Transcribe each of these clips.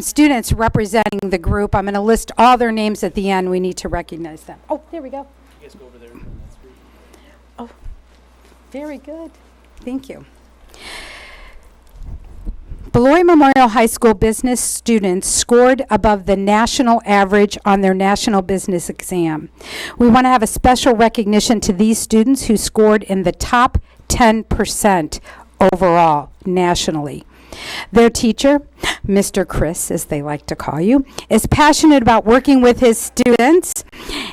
students representing the group. I'm going to list all their names at the end. We need to recognize them. Oh, there we go. You guys go over there. Oh, very good. Thank you. Beloit Memorial High School business students scored above the national average on their national business exam. We want to have a special recognition to these students who scored in the top 10% overall nationally. Their teacher, Mr. Chris, as they like to call you, is passionate about working with his students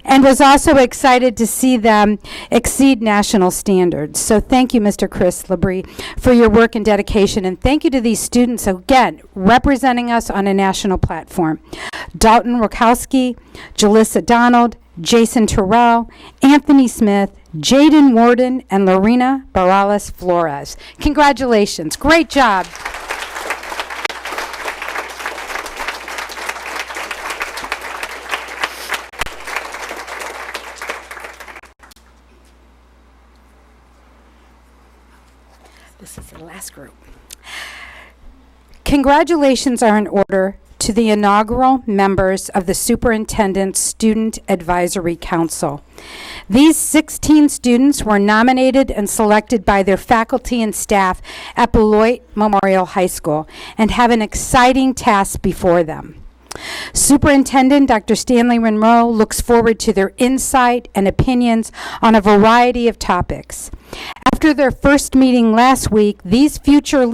and was also excited to see them exceed national standards. So thank you, Mr. Chris Labrie, for your work and dedication. And thank you to these students, again, representing us on a national platform. Dalton Rokowski, Jalissa Donald, Jason Terrell, Anthony Smith, Jaden Warden, and Lorena Barales Flores. Congratulations. Great job. This is the last group. Congratulations are in order to the inaugural members of the Superintendent's Student Advisory Council. These 16 students were nominated and selected by their faculty and staff at Beloit Memorial High School and have an exciting task before them. Superintendent Dr. Stanley Monroe looks forward to their insight and opinions on a variety of topics. After their first meeting last week, these future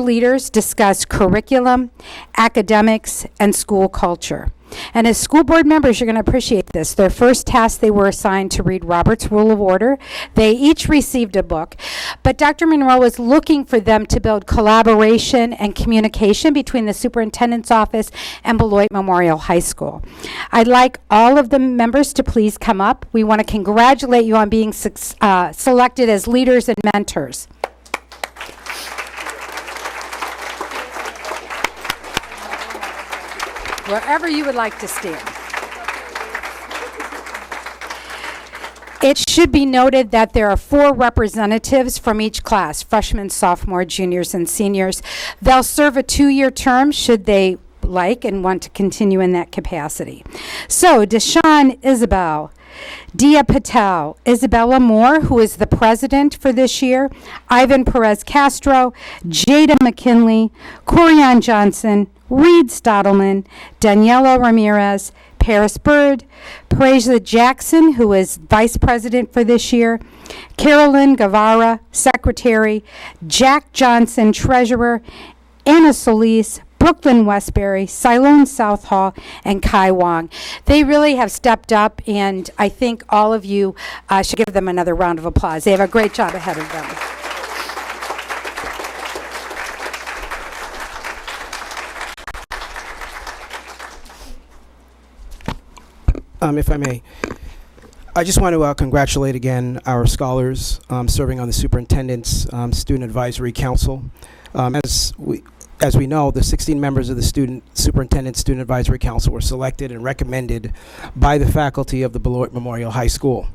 leaders discussed curriculum, academics, and school culture. And as school board members, you're going to appreciate this. Their first task, they were assigned to read Robert's Rule of Order. They each received a book. But Dr. Monroe was looking for them to build collaboration and communication between the superintendent's office and Beloit Memorial High School. I'd like all of the members to please come up. We want to congratulate you on being selected as leaders and mentors. Wherever you would like to stand. It should be noted that there are 4 representatives from each class, freshmen, sophomore, juniors, and seniors. They'll serve a 2-year term should they like and want to continue in that capacity. So, Deshaun Isabel, Dia Patel, Isabella Moore, who is the president for this year, Ivan Perez Castro, Jada McKinley, Corian Johnson, Reed Stottleman, Daniela Ramirez, Paris Bird, Pereza Jackson, who is vice president for this year, Carolyn Guevara, secretary, Jack Johnson, treasurer, Anna Solis, Brooklyn Westbury, Siloam Southall, and Kai Wong. They really have stepped up, and I think all of you should give them another round of applause. They have a great job ahead of them. If I may, I just want to congratulate again our scholars serving on the Superintendent's Student Advisory Council. As we know, the 16 members of the Superintendent's Student Advisory Council were selected and recommended by the faculty of the Beloit Memorial High School.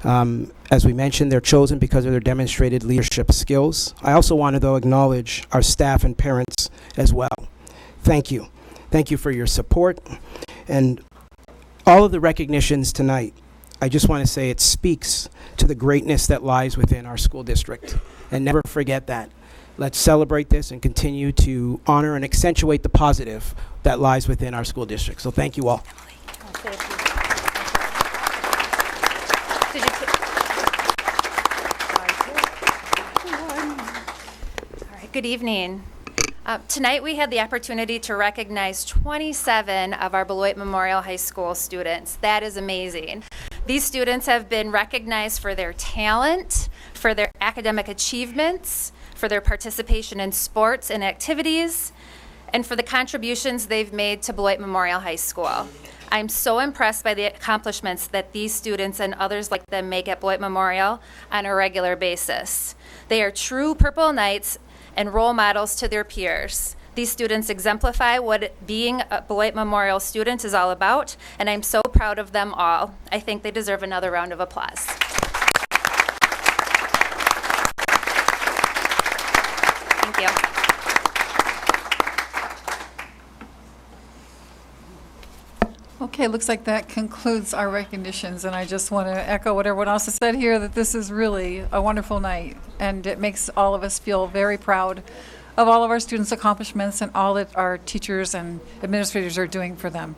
As we mentioned, they're chosen because of their demonstrated leadership skills. I also want to, though, acknowledge our staff and parents as well. Thank you. Thank you for your support. And all of the recognitions tonight, I just want to say it speaks to the greatness that lies within our school district. And never forget that. Let's celebrate this and continue to honor and accentuate the positive that lies within our school district. So thank you all. All right, good evening. Tonight we had the opportunity to recognize 27 of our Beloit Memorial High School students. That is amazing. These students have been recognized for their talent, for their academic achievements, for their participation in sports and activities, and for the contributions they've made to Beloit Memorial High School. I'm so impressed by the accomplishments that these students and others like them make at Beloit Memorial on a regular basis. They are true Purple Knights and role models to their peers. These students exemplify what being a Beloit Memorial student is all about, and I'm so proud of them all. I think they deserve another round of applause. Thank you. Okay, looks like that concludes our recognitions, and I just want to echo what everyone else has said here, that this is really a wonderful night, and it makes all of us feel very proud of all of our students' accomplishments and all that our teachers and administrators are doing for them.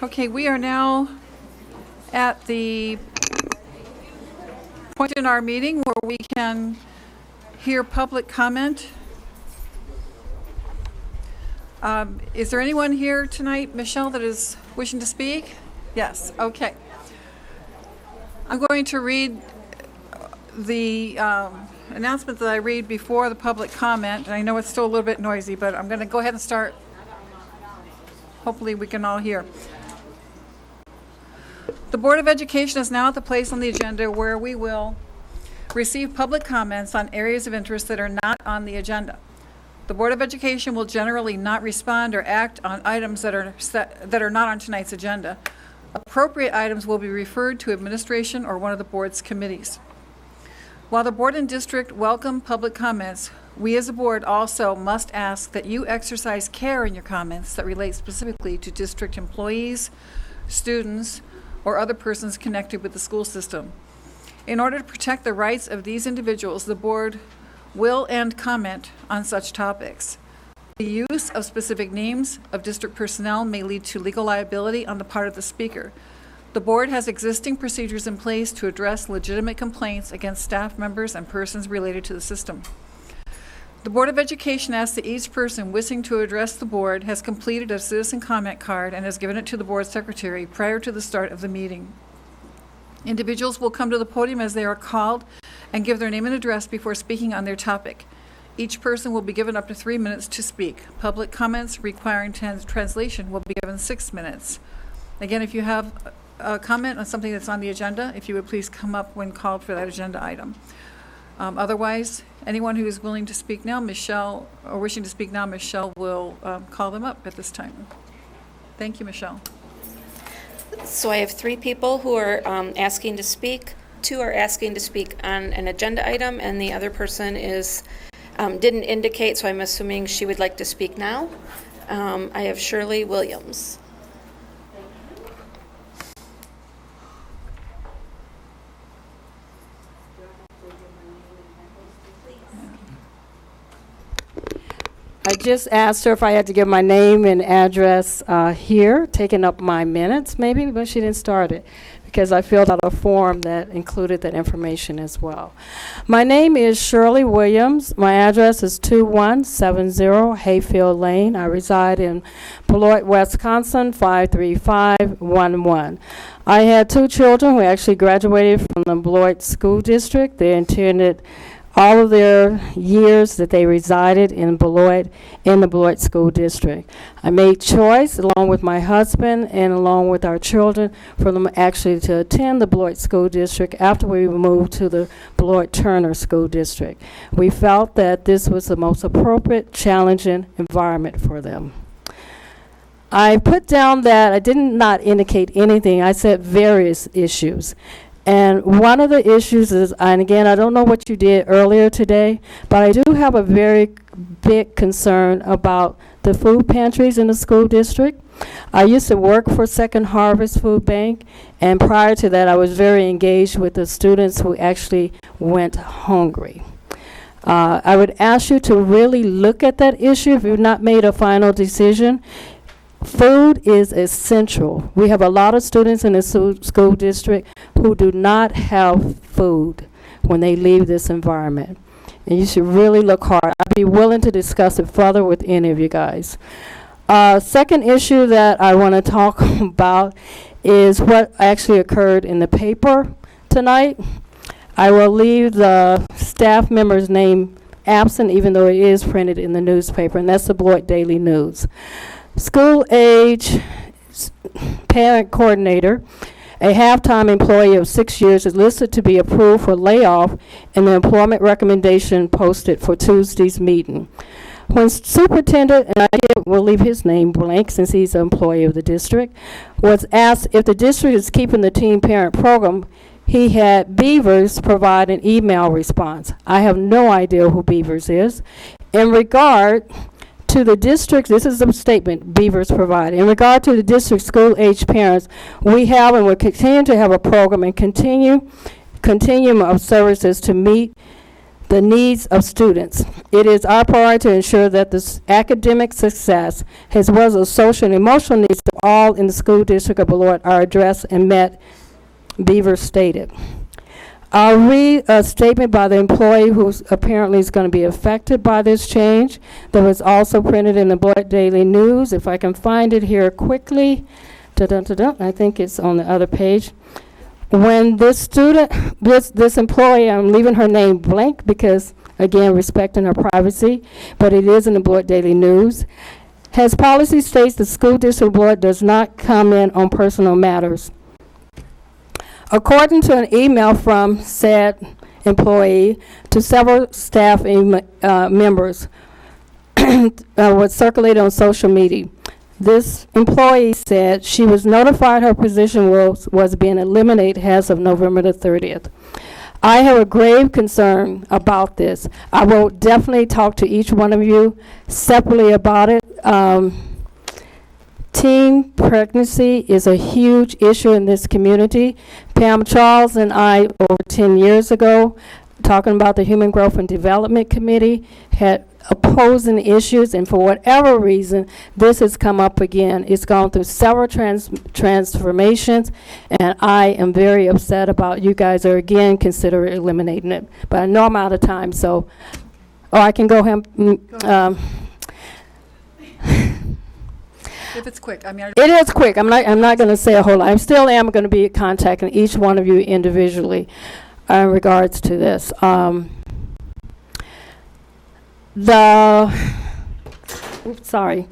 Okay, we are now at the point in our meeting where we can hear public comment. Is there anyone here tonight, Michelle, that is wishing to speak? Yes, okay. I'm going to read the announcement that I read before the public comment. And I know it's still a little bit noisy, but I'm going to go ahead and start. Hopefully we can all hear. The Board of Education is now at the place on the agenda where we will receive public comments on areas of interest that are not on the agenda. The Board of Education will generally not respond or act on items that are not on tonight's agenda. Appropriate items will be referred to administration or one of the board's committees. While the board and district welcome public comments, we as a board also must ask that you exercise care in your comments that relate specifically to district employees, students, or other persons connected with the school system. In order to protect the rights of these individuals, the board will end comment on such topics. The use of specific names of district personnel may lead to legal liability on the part of the speaker. The board has existing procedures in place to address legitimate complaints against staff members and persons related to the system. The Board of Education asks that each person wishing to address the board has completed a citizen comment card and has given it to the board secretary prior to the start of the meeting. Individuals will come to the podium as they are called and give their name and address before speaking on their topic. Each person will be given up to 3 minutes to speak. Public comments requiring translation will be given 6 minutes. Again, if you have a comment on something that's on the agenda, if you would please come up when called for that agenda item. Otherwise, anyone who is willing to speak now, Michelle, or wishing to speak now, Michelle will call them up at this time. Thank you, Michelle. So I have 3 people who are asking to speak. 2 are asking to speak on an agenda item, and the other person is didn't indicate, so I'm assuming she would like to speak now. I have Shirley Williams. I just asked her if I had to give my name and address here, taking up my minutes maybe, but she didn't start it because I filled out a form that included that information as well. My name is Shirley Williams. My address is 2170 Hayfield Lane. I reside in Beloit, Wisconsin, 53511. I had 2 children who actually graduated from the Beloit School District. They attended all of their years that they resided in Beloit, in the Beloit School District. I made choice, along with my husband and along with our children, for them actually to attend the Beloit School District after we moved to the Beloit Turner School District. We felt that this was the most appropriate, challenging environment for them. I put down that I did not indicate anything. I said various issues. And one of the issues is, and again, I don't know what you did earlier today, but I do have a very big concern about the food pantries in the school district. I used to work for Second Harvest Food Bank, and prior to that, I was very engaged with the students who actually went hungry. I would ask you to really look at that issue if you've not made a final decision. Food is essential. We have a lot of students in the school district who do not have food when they leave this environment. And you should really look hard. I'd be willing to discuss it further with any of you guys. Second issue that I want to talk about is what actually occurred in the paper tonight. I will leave the staff member's name absent, even though it is printed in the newspaper, and that's the Beloit Daily News. School age parent coordinator, a half-time employee of 6 years, is listed to be approved for layoff in the employment recommendation posted for Tuesday's meeting. When superintendent, and I will leave his name blank since he's an employee of the district, was asked if the district is keeping the teen parent program, he had Beavers provide an email response. I have no idea who Beavers is. In regard to the district, this is a statement Beavers provide. In regard to the district school-age parents, we have and will continue to have a program and continuum of services to meet the needs of students. It is our priority to ensure that the academic success, as well as the social and emotional needs of all in the school district of Beloit are addressed and met, Beaver stated. I'll read a statement by the employee who apparently is going to be affected by this change that was also printed in the Beloit Daily News. If I can find it here quickly. Dun-dun-dun-dun. I think it's on the other page. When this employee, I'm leaving her name blank because, again, respecting her privacy, but it is in the Beloit Daily News, has policy states the school district board does not comment on personal matters. According to an email from said employee to several staff members, was circulated on social media. This employee said she was notified her position was being eliminated as of November the 30th. I have a grave concern about this. I will definitely talk to each one of you separately about it. Teen pregnancy is a huge issue in this community. Pam Charles and I, over 10 years ago, talking about the Human Growth and Development Committee, had opposing issues, and for whatever reason, this has come up again. It's gone through several transformations, and I am very upset about you guys are again considering eliminating it. But I know I'm out of time, so, I can go ahead. If it's quick, I mean. It is quick. I'm not going to say a whole lot. I still am going to be contacting each one of you individually in regards to this. Sorry,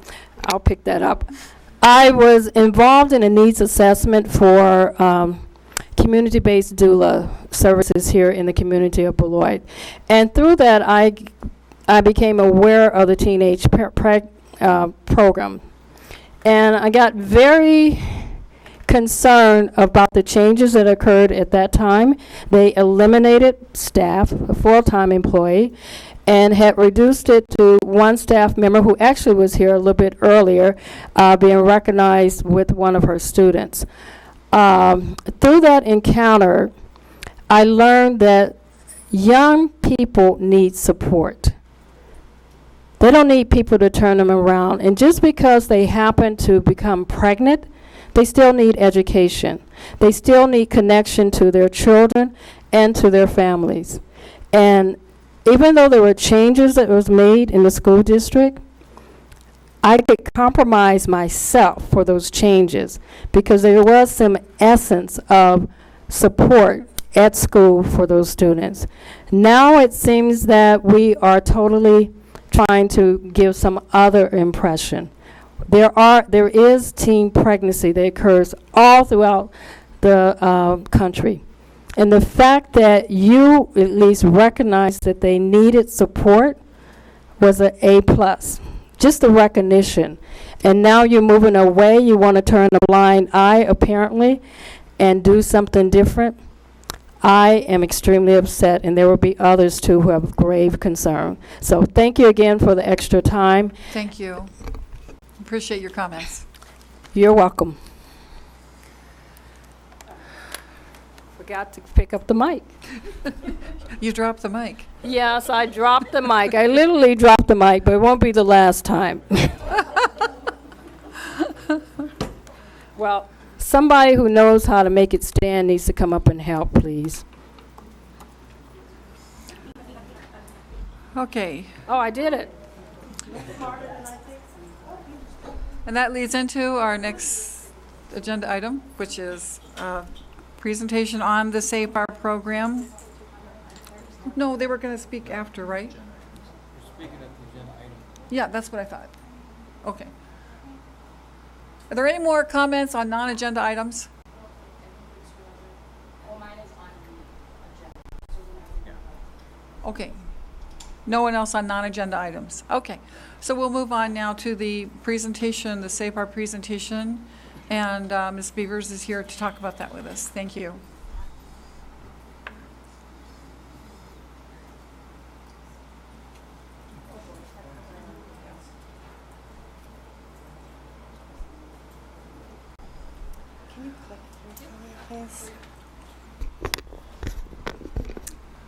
I'll pick that up. I was involved in a needs assessment for community-based doula services here in the community of Beloit. And through that, I became aware of the teenage program. And I got very concerned about the changes that occurred at that time. They eliminated staff, a full-time employee, and had reduced it to one staff member who actually was here a little bit earlier, being recognized with one of her students. Through that encounter, I learned that young people need support. They don't need people to turn them around. And just because they happen to become pregnant, they still need education. They still need connection to their children and to their families. And even though there were changes that was made in the school district, I could compromise myself for those changes because there was some essence of support at school for those students. Now it seems that we are totally trying to give some other impression. There is teen pregnancy that occurs all throughout the country. And the fact that you at least recognized that they needed support was an A+. Just the recognition. And now you're moving away. You want to turn a blind eye, apparently, and do something different. I am extremely upset, and there will be others, too, who have grave concern. So thank you again for the extra time. Thank you. Appreciate your comments. You're welcome. Forgot to pick up the mic. You dropped the mic. Yes, I dropped the mic. I literally dropped the mic, but it won't be the last time. Well, somebody who knows how to make it stand needs to come up and help, please. Okay. Oh, I did it. And that leads into our next agenda item, which is presentation on the SAFER program. No, they were going to speak after, right? Speaking at the agenda item. Yeah, that's what I thought. Okay. Are there any more comments on non-agenda items? Okay. No one else on non-agenda items. Okay. So we'll move on now to the presentation, the SAFER presentation. And Ms. Beavers is here to talk about that with us. Thank you. Yes.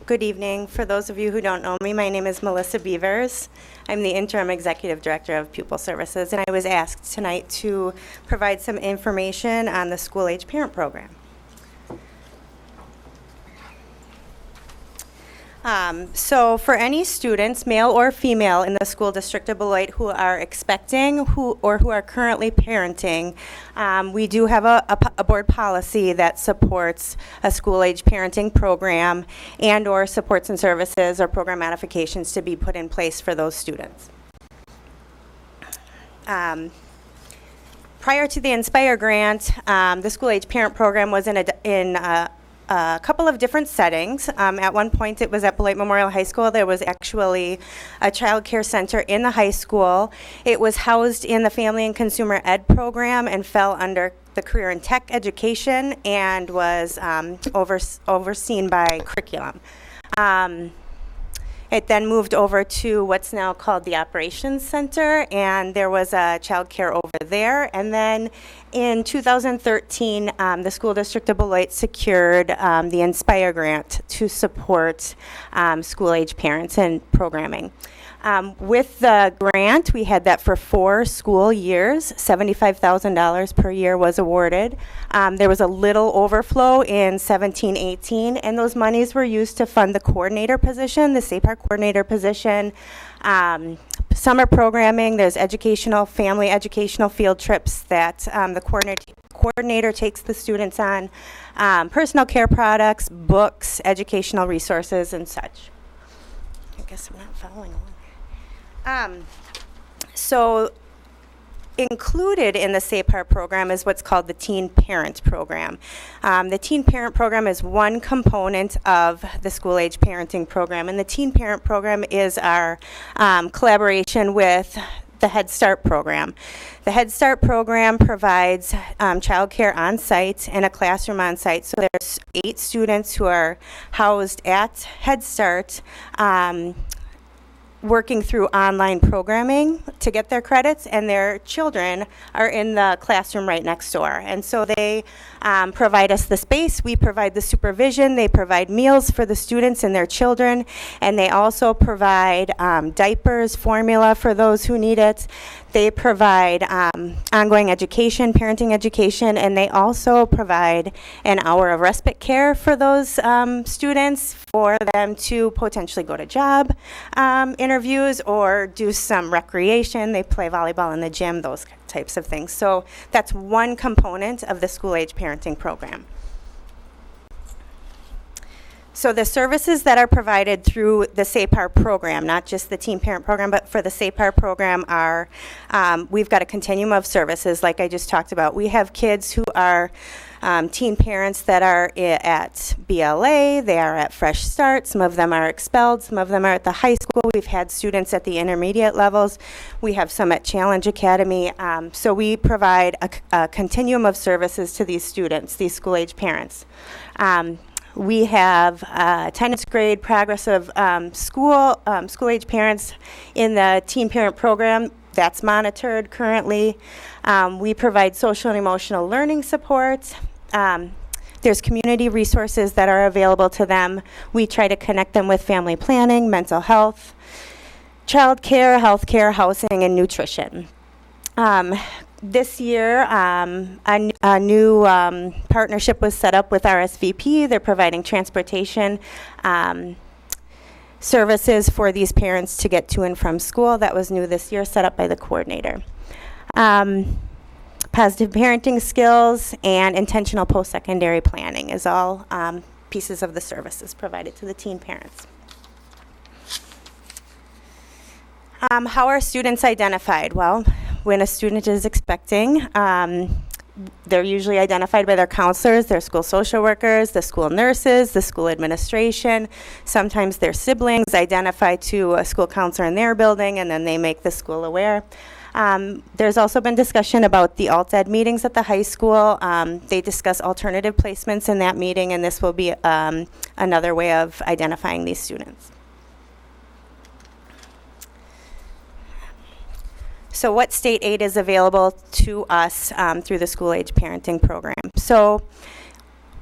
Good evening. For those of you who don't know me, my name is Melissa Beavers. I'm the Interim Executive Director of Pupil Services, and I was asked tonight to provide some information on the School Age Parent Program. So for any students, male or female, in the school district of Beloit who are expecting or who are currently parenting, we do have a board policy that supports a school-age parenting program and or supports and services or program modifications to be put in place for those students. Prior to the Inspire grant, the school-age parent program was in a couple of different settings. At one point, it was at Beloit Memorial High School. There was actually a child care center in the high school. It was housed in the Family and Consumer Ed program and fell under the Career and Tech Education and was overseen by curriculum. It then moved over to what's now called the Operations Center, and there was a child care over there. And then in 2013, the School District of Beloit secured the Inspire grant to support school-age parents and programming. With the grant, we had that for 4 school years. $75,000 per year was awarded. There was a little overflow in 17-18, and those monies were used to fund the coordinator position, the SAPAR coordinator position, summer programming. There's family educational field trips that the coordinator takes the students on, personal care products, books, educational resources, and such. I guess I'm not following along. So included in the SAPAR program is what's called the Teen Parent Program. The Teen Parent Program is one component of the School Age Parenting Program, and the Teen Parent Program is our collaboration with the Head Start program. The Head Start program provides childcare on site and a classroom on site. So there's 8 students who are housed at Head Start, working through online programming to get their credits, and their children are in the classroom right next door. And so they provide us the space, we provide the supervision, they provide meals for the students and their children, and they also provide diapers, formula for those who need it. They provide ongoing education, parenting education, and they also provide an hour of respite care for those students for them to potentially go to job interviews or do some recreation. They play volleyball in the gym, those types of things. So that's one component of the school age parenting program. So the services that are provided through the SAPAR program, not just the Teen Parent Program, but for the SAPAR program are, we've got a continuum of services like I just talked about. We have kids who are teen parents that are at BLA, they are at Fresh Start, some of them are expelled, some of them are at the high school. We've had students at the intermediate levels. We have some at Challenge Academy. So we provide a continuum of services to these students, these school-age parents. We have attendance grade progress of school-age parents in the Teen Parent Program. That's monitored currently. We provide social and emotional learning support. There's community resources that are available to them. We try to connect them with family planning, mental health, child care, health care, housing, and nutrition. This year, a new partnership was set up with RSVP. They're providing transportation services for these parents to get to and from school. That was new this year, set up by the coordinator. Positive parenting skills and intentional post-secondary planning is all pieces of the services provided to the teen parents. How are students identified? Well, when a student is expecting, they're usually identified by their counselors, their school social workers, the school nurses, the school administration. Sometimes their siblings identify to a school counselor in their building, and then they make the school aware. There's also been discussion about the alt-ed meetings at the high school. They discuss alternative placements in that meeting, and this will be another way of identifying these students. So what state aid is available to us through the school age parenting program? So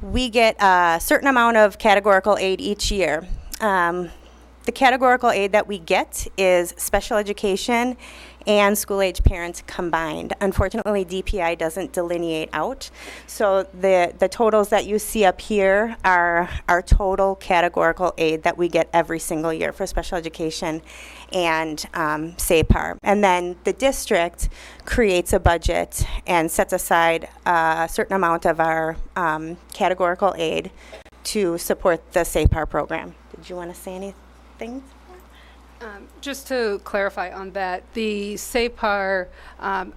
we get a certain amount of categorical aid each year. The categorical aid that we get is special education and school-age parents combined. Unfortunately, DPI doesn't delineate out. So the totals that you see up here are our total categorical aid that we get every single year for special education and SAPAR. And then the district creates a budget and sets aside a certain amount of our categorical aid to support the SAPAR program. Did you want to say anything? Just to clarify on that, the SAPAR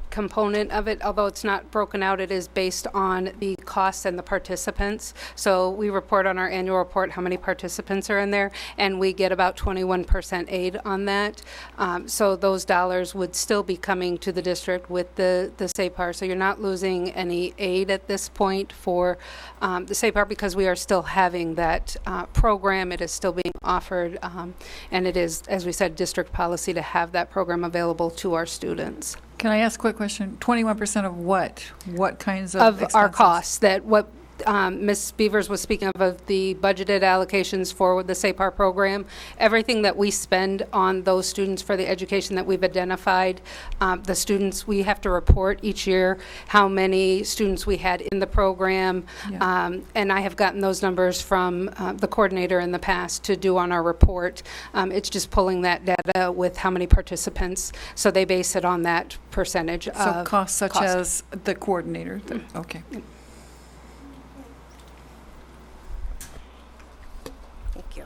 component of it, although it's not broken out, it is based on the costs and the participants. So we report on our annual report how many participants are in there, and we get about 21% aid on that. So those dollars would still be coming to the district with the SAPAR. So you're not losing any aid at this point for the SAPAR because we are still having that program. It is still being offered, and it is, as we said, district policy to have that program available to our students. Can I ask a quick question? 21% of what? What kinds of Of our expenses? costs, that what Ms. Beavers was speaking of the budgeted allocations for the SAPAR program, everything that we spend on those students for the education that we've identified, the students, we have to report each year how many students we had in the program, Yeah. and I have gotten those numbers from the coordinator in the past to do on our report. It's just pulling that data with how many participants, so they base it on that percentage So of costs such cost. as the coordinator. Okay. Thank you.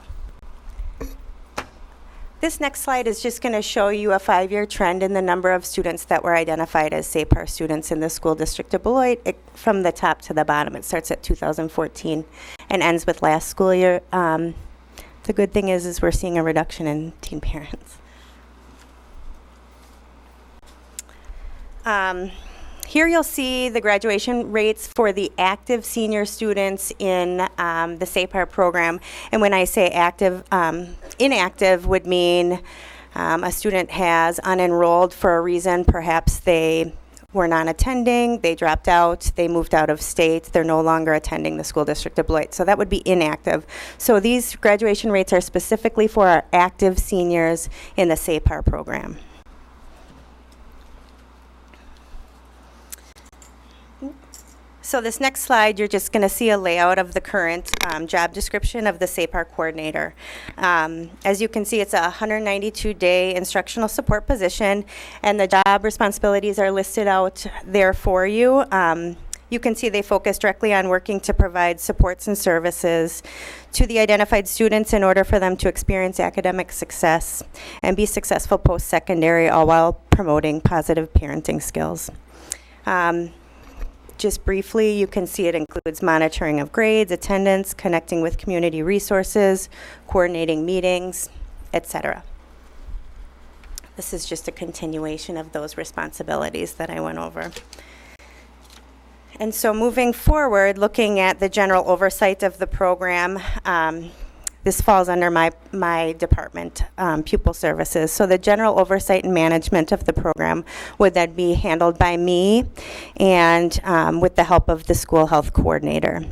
This next slide is just going to show you a 5-year trend in the number of students that were identified as SAPAR students in the school district of Beloit from the top to the bottom. It starts at 2014 and ends with last school year. The good thing is we're seeing a reduction in teen parents. Here you'll see the graduation rates for the active senior students in the SAPAR program. And when I say active, inactive would mean a student has unenrolled for a reason. Perhaps they were non-attending, they dropped out, they moved out of state, they're no longer attending the school district of Beloit. So that would be inactive. So these graduation rates are specifically for our active seniors in the SAPAR program. So this next slide, you're just going to see a layout of the current job description of the SAPAR coordinator. As you can see, it's a 192-day instructional support position, and the job responsibilities are listed out there for you. You can see they focus directly on working to provide supports and services to the identified students in order for them to experience academic success and be successful post-secondary, all while promoting positive parenting skills. Just briefly, you can see it includes monitoring of grades, attendance, connecting with community resources, coordinating meetings, etc. This is just a continuation of those responsibilities that I went over. And so moving forward, looking at the general oversight of the program, this falls under my department, pupil services. So the general oversight and management of the program would then be handled by me and with the help of the school health coordinator.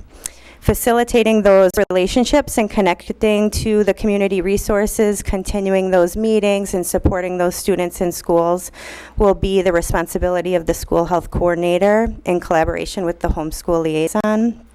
Facilitating those relationships and connecting to the community resources, continuing those meetings and supporting those students in schools will be the responsibility of the school health coordinator in collaboration with the homeschool liaison.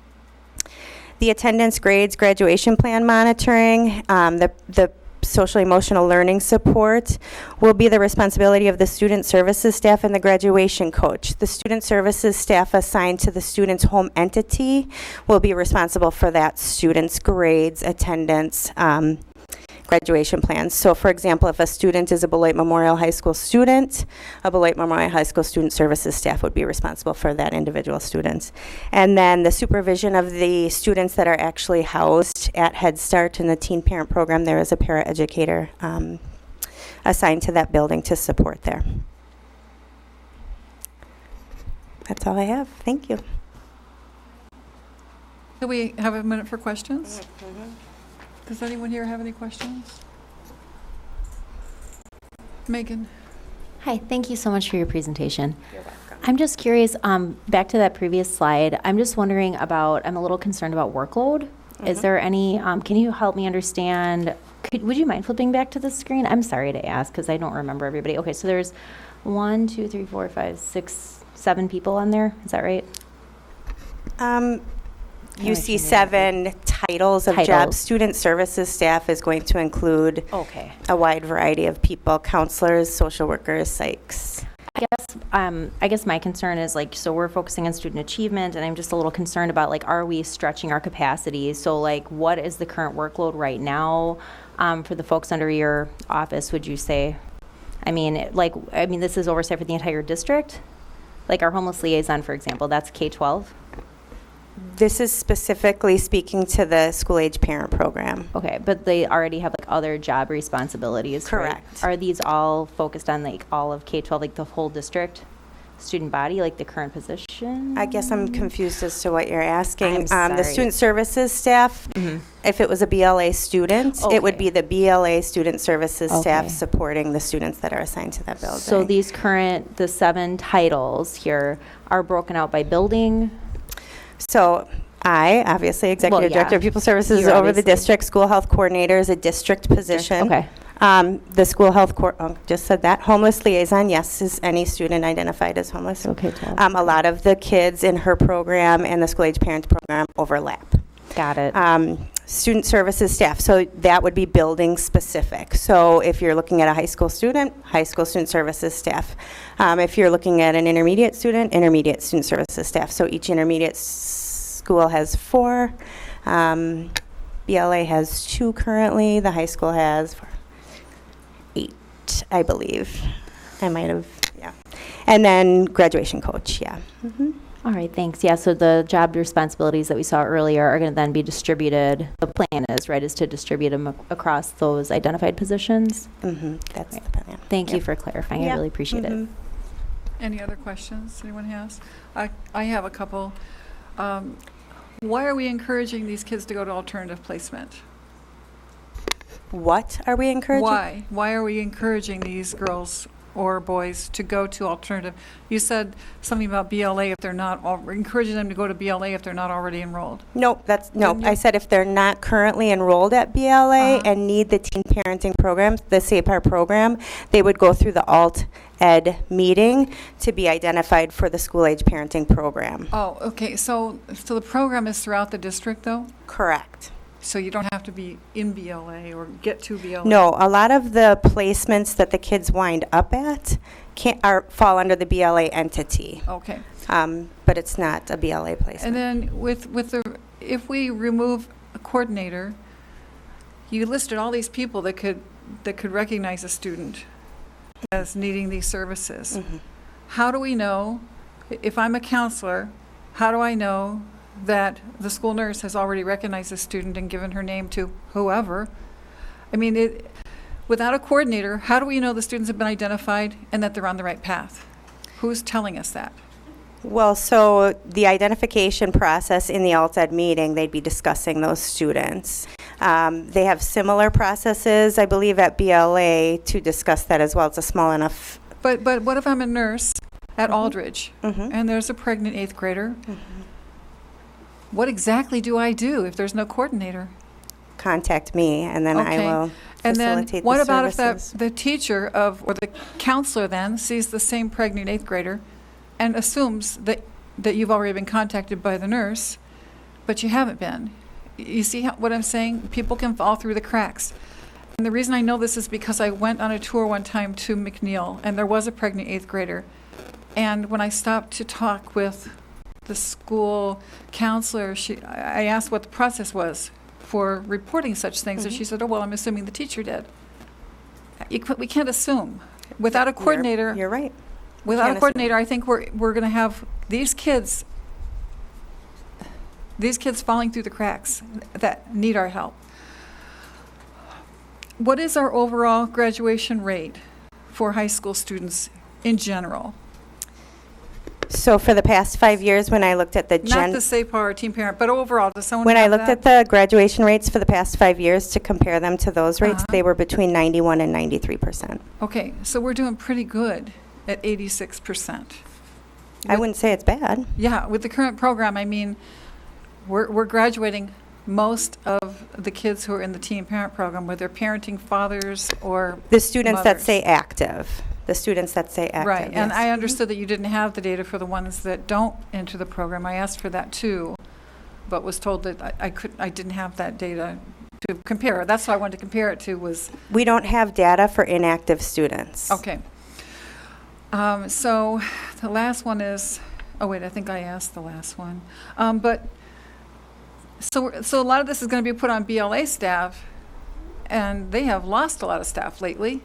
The attendance, grades, graduation plan monitoring, the social emotional learning support will be the responsibility of the student services staff and the graduation coach. The student services staff assigned to the student's home entity will be responsible for that student's grades, attendance, graduation plans. So for example, if a student is a Beloit Memorial High School student, a Beloit Memorial High School student services staff would be responsible for that individual student. And then the supervision of the students that are actually housed at Head Start in the teen parent program, there is a paraeducator assigned to that building to support there. That's all I have. Thank you. Do we have a minute for questions? Does anyone here have any questions? Megan? Hi, thank you so much for your presentation. You're welcome. I'm just curious, back to that previous slide, I'm just wondering about, I'm a little concerned about workload. Is there any, can you help me understand, would you mind flipping back to the screen? I'm sorry to ask because I don't remember everybody. Okay, so there's 1, 2, 3, 4, 5, 6, 7 people on there. Is that right? You see 7 titles of job. Titles. Student services staff is going to include a wide variety of people, counselors, social workers, psychs. I guess my concern is like, so we're focusing on student achievement, and I'm just a little concerned about like, are we stretching our capacity? So like, what is the current workload right now for the folks under your office, would you say? I mean, this is oversight for the entire district? Like our homeless liaison, for example, that's K-12? This is specifically speaking to the school age parent program. Okay, but they already have like other job responsibilities, right? Correct. Are these all focused on like all of K-12, like the whole district student body, like the current position? I guess I'm confused as to what you're asking. I'm The sorry. student services staff, if it was a BLA student, it would Okay. be the BLA student services staff Okay. supporting the students that are assigned to that building. So these the 7 titles here are broken out by building? So I, obviously, Executive yeah. Director of Pupil Services You're over the obviously- district. School Health Coordinator is a district position. Okay. The School Health, just said that. Homeless Liaison, yes, is any student identified as homeless. Okay, 12. A lot of the kids in her program and the School Age Parents program overlap. Got it. Student services staff, so that would be building specific. So if you're looking at a high school student services staff. If you're looking at an intermediate student student services staff. So each intermediate school has 4. BLA has 2 currently. The high school has 8, I believe. I might have, yeah. And then graduation coach, yeah. All right, thanks. Yeah, so the job responsibilities that we saw earlier are going to then be distributed. The plan is, right, is to distribute them across those identified positions? That's the plan. Thank you for clarifying. I Yeah. really appreciate it. Any other questions anyone has? I have a couple. Why are we encouraging these kids to go to alternative placement? What are we encouraging? Why? Why are we encouraging these girls or boys to go to alternative? You said something about BLA if they're not, encouraging them to go to BLA if they're not already enrolled. No, Didn't you? I said if they're not currently enrolled at BLA and need the teen parenting program, the SAPAR program, they would go through the alt ed meeting to be identified for the school age parenting program. Oh, okay, so the program is throughout the district though? Correct. So you don't have to be in BLA or get to BLA? No, a lot of the placements that the kids wind up at fall under the BLA entity. Okay. But it's not a BLA placement. And then if we remove a coordinator, you listed all these people that could recognize a student as needing these services. How do we know, if I'm a counselor, how do I know that the school nurse has already recognized the student and given her name to whoever? I mean, without a coordinator, how do we know the students have been identified and that they're on the right path? Who's telling us that? Well, so the identification process in the alt ed meeting, they'd be discussing those students. They have similar processes, I believe, at BLA to discuss that as well. It's a small enough. But what if I'm a nurse at Aldridge and there's a pregnant 8th grader? What exactly do I do if there's no coordinator? Contact me, and then I will And then facilitate what the about if services. the teacher or the counselor then sees the same pregnant 8th grader and assumes that you've already been contacted by the nurse, but you haven't been? You see what I'm saying? People can fall through the cracks. And the reason I know this is because I went on a tour one time to McNeil, and there was a pregnant 8th grader. And when I stopped to talk with the school counselor, I asked what the process was for reporting such things, and she said, oh, well, I'm assuming the teacher did. We can't assume. Without a coordinator. You're right. Without Can't a coordinator, I think we're going to have these kids falling through the cracks that need our help. What is our overall graduation rate for high school students in general? So for the past 5 years, when I looked at the Not the SAPAR team parent, but overall, does someone when I have looked that? at the graduation rates for the past 5 years to compare them to those rates, they were between 91 and 93%. Okay, so we're doing pretty good at 86%. I wouldn't say it's bad. Yeah, with the current program, I mean, we're graduating most of the kids who are in the teen parent program, whether parenting fathers or The students that mothers. say active. The students that say active. Right, and yes. I understood that you didn't have the data for the ones that don't enter the program. I asked for that too, but was told that I didn't have that data to compare. That's what I wanted to compare it to was, We don't have data for inactive students. okay. So the last one is, oh wait, I think I asked the last one. But, so a lot of this is going to be put on BLA staff, and they have lost a lot of staff lately,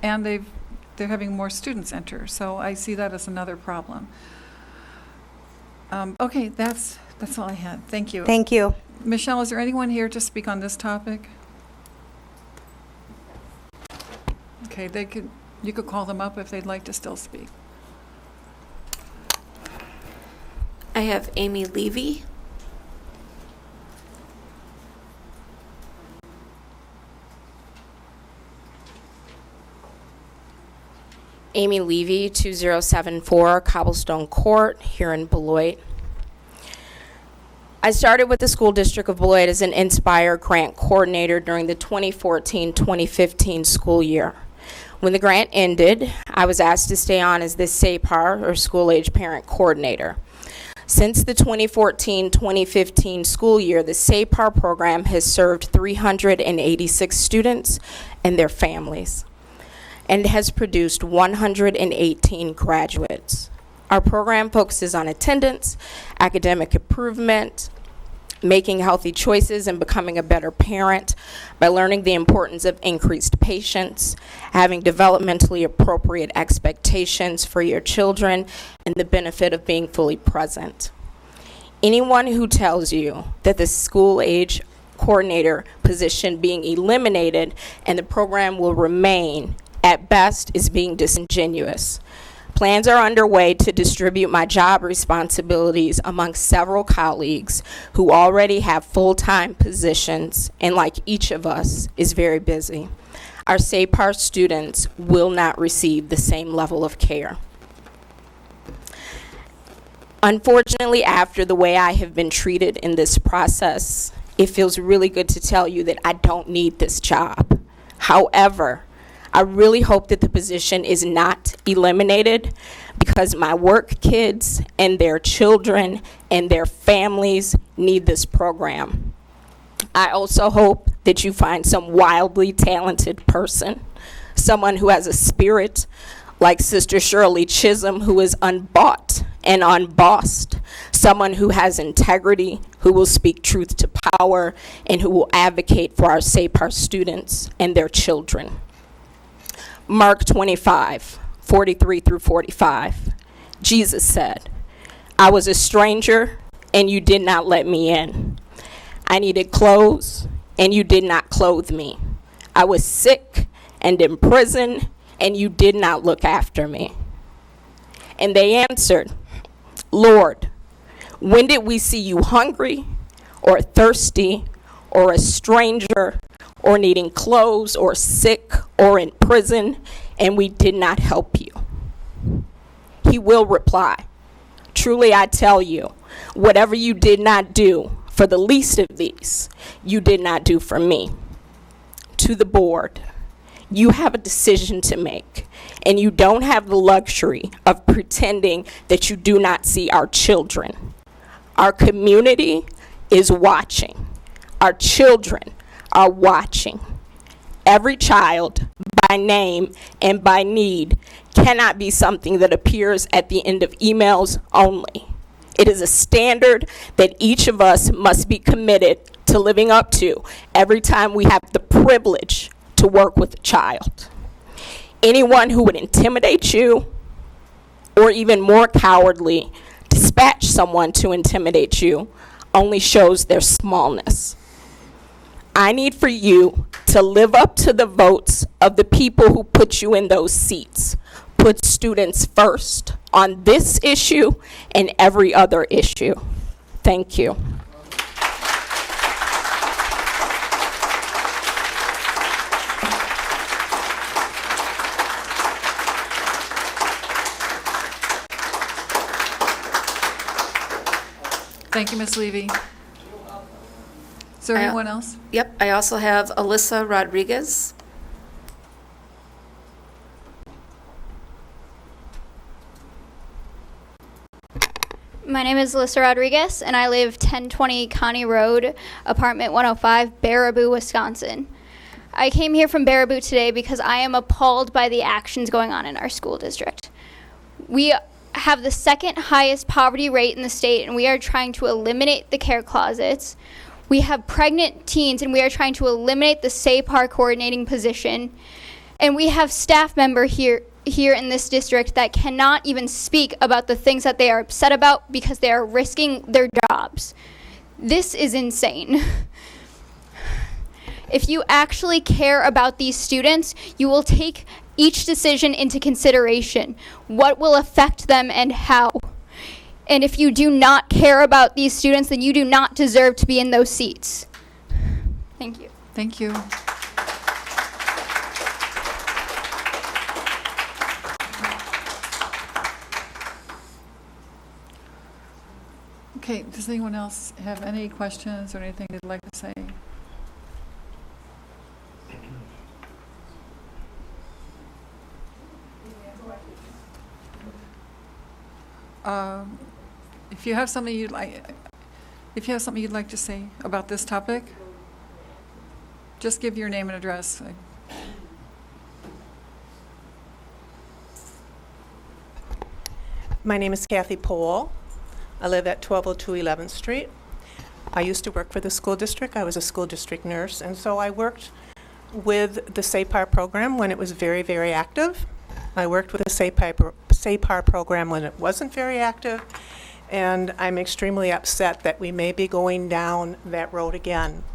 and they're having more students enter, so I see that as another problem. Okay, that's all I had. Thank you. Thank you. Michelle, is there anyone here to speak on this topic? Okay, you could call them up if they'd like to still speak. I have Amy Levy. Amy Levy, 2074 Cobblestone Court here in Beloit. I started with the School District of Beloit as an Inspire Grant Coordinator during the 2014-2015 school year. When the grant ended, I was asked to stay on as the SAPAR, or School Age Parent Coordinator. Since the 2014-2015 school year, the SAPAR program has served 386 students and their families, and has produced 118 graduates. Our program focuses on attendance, academic improvement, making healthy choices and becoming a better parent by learning the importance of increased patience, having developmentally appropriate expectations for your children, and the benefit of being fully present. Anyone who tells you that the school age coordinator position being eliminated and the program will remain at best is being disingenuous. Plans are underway to distribute my job responsibilities among several colleagues who already have full-time positions and, like each of us, is very busy. Our SAPAR students will not receive the same level of care. Unfortunately, after the way I have been treated in this process, it feels really good to tell you that I don't need this job. However, I really hope that the position is not eliminated because my work kids and their children and their families need this program. I also hope that you find some wildly talented person, someone who has a spirit like Sister Shirley Chisholm, who is unbought and unbossed, someone who has integrity, who will speak truth to power, and who will advocate for our SAPAR students and their children. Mark 25, 43 through 45. Jesus said, I was a stranger and you did not let me in. I needed clothes and you did not clothe me. I was sick and in prison and you did not look after me. And they answered, Lord, when did we see you hungry or thirsty or a stranger or needing clothes, or sick, or in prison, and we did not help you? He will reply, truly I tell you, whatever you did not do for the least of these, you did not do for me. To the board, you have a decision to make, and you don't have the luxury of pretending that you do not see our children. Our community is watching. Our children are watching. Every child, by name and by need, cannot be something that appears at the end of emails only. It is a standard that each of us must be committed to living up to every time we have the privilege to work with a child. Anyone who would intimidate you, or even more cowardly, dispatch someone to intimidate you, only shows their smallness. I need for you to live up to the votes of the people who put you in those seats. puts students first on this issue and every other issue. Thank you. Thank you, Ms. Levy. Is there anyone else? Yep, I also have Alyssa Rodriguez. My name is Alyssa Rodriguez, and I live 1020 Connie Road, apartment 105, Baraboo, Wisconsin. I came here from Baraboo today because I am appalled by the actions going on in our school district. We have the second highest poverty rate in the state, and we are trying to eliminate the care closets. We have pregnant teens, and we are trying to eliminate the SAPAR coordinating position. And we have staff member here in this district that cannot even speak about the things that they are upset about because they are risking their jobs. This is insane. If you actually care about these students, you will take each decision into consideration. What will affect them and how? And if you do not care about these students, then you do not deserve to be in those seats. Thank you. Thank you. Okay, does anyone else have any questions or anything they'd like to say? If you have something you'd like to say about this topic, just give your name and address. My name is Kathy Powell. I live at 1202 11th Street. I used to work for the school district. I was a school district nurse, and so I worked with the SAPAR program when it was very, very active. I worked with the SAPAR program when it wasn't very active, and I'm extremely upset that we may be going down that road again.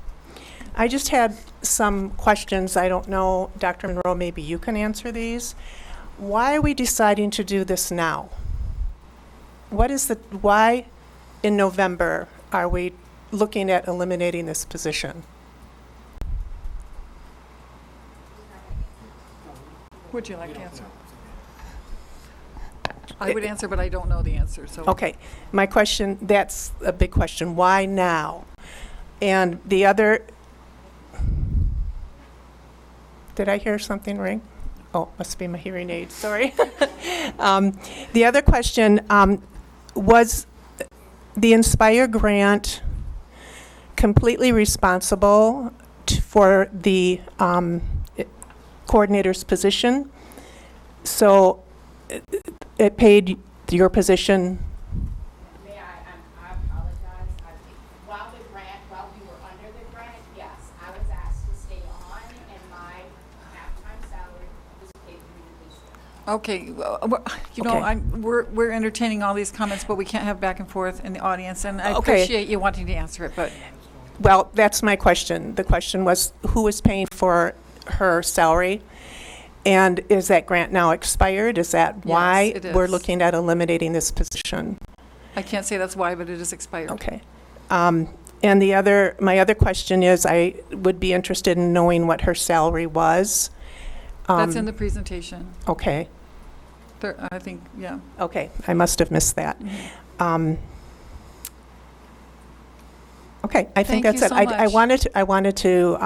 I just had some questions. I don't know, Dr. Monroe, maybe you can answer these. Why are we deciding to do this now? Why in November are we looking at eliminating this position? Would you like to answer? I would answer, but I don't know the answer, so. Okay, my question, that's a big question. Why now? And the other, did I hear something ring? Oh, must be my hearing aid, sorry. The other question, was the Inspire grant completely responsible for the coordinator's position? So it paid your position? May I apologize. While we were under the grant, yes, I was asked to stay on, and my half-time salary was paid through the district. Okay, we're entertaining all these comments, but we can't have back and forth in the audience, and I Okay. appreciate you wanting to answer it, but. Well, that's my question. The question was, who was paying for her salary? And is that grant now expired? Is that why it we're is. looking at eliminating this position? I can't say that's why, but it is expired. Okay. And my other question is, I would be interested in knowing what her salary was. That's in the presentation. Okay. I think, yeah. Okay, I must have missed that. Okay, I think Thank that's you it. so I wanted to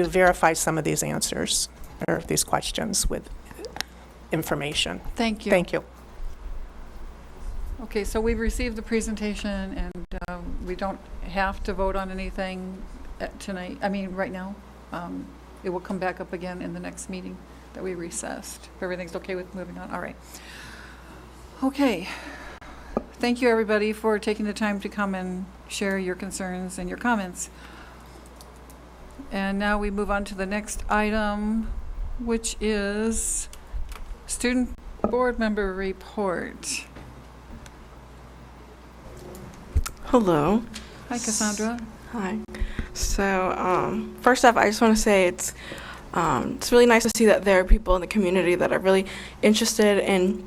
verify some of these answers or these questions with information. Thank you. Thank you. Okay, so we've received the presentation, and we don't have to vote on anything tonight, right now. It will come back up again in the next meeting that we recessed. If everything's okay with moving on, all right. Okay. Thank you, everybody, for taking the time to come and share your concerns and your comments. And now we move on to the next item, which is student board member report. Hello. Hi, Cassandra. Hi. So, first off, I just want to say it's It's really nice to see that there are people in the community that are really interested in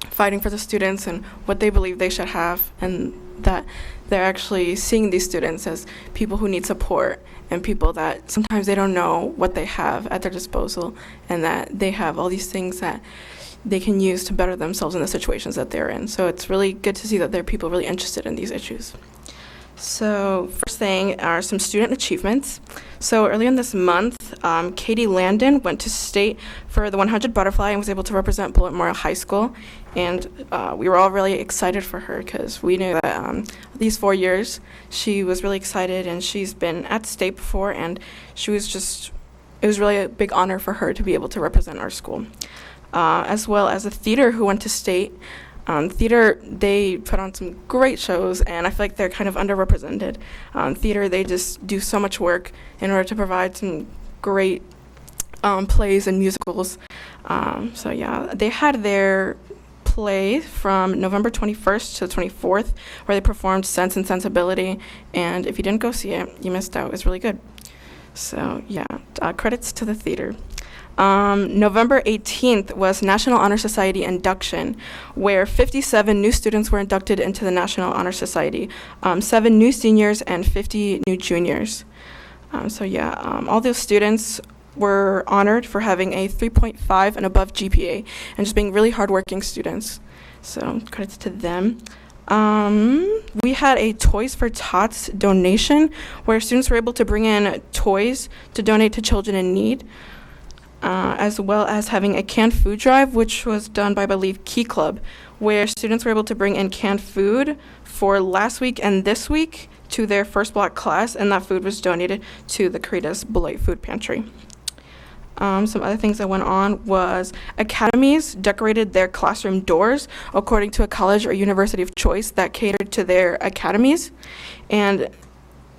fighting for the students and what they believe they should have, and that they're actually seeing these students as people who need support and people that sometimes they don't know what they have at their disposal, and that they have all these things that they can use to better themselves in the situations that they're in. So it's really good to see that there are people really interested in these issues. So first thing are some student achievements. So earlier in this month, Katie Landon went to state for the 100 butterfly and was able to represent Beloit Memorial High School. And we were all really excited for her because we knew that these 4 years she was really excited, and she's been at state before, and it was really a big honor for her to be able to represent our school. As well as a theater who went to state. Theater, they put on some great shows, and I feel like they're kind of underrepresented. Theater, they just do so much work in order to provide some great plays and musicals. So yeah, they had their play from November 21st to the 24th, where they performed Sense and Sensibility, and if you didn't go see it, you missed out. It's really good. So yeah, credits to the theater. November 18th was National Honor Society induction, where 57 new students were inducted into the National Honor Society, 7 new seniors and 50 new juniors. All those students were honored for having a 3.5 and above GPA and just being really hardworking students. So credits to them. We had a Toys for Tots donation where students were able to bring in toys to donate to children in need. As well as having a canned food drive, which was done by, I believe, Key Club, where students were able to bring in canned food for last week and this week to their first block class, and that food was donated to the Caritas Beloit Food Pantry. Some other things that went on was academies decorated their classroom doors according to a college or university of choice that catered to their academies. And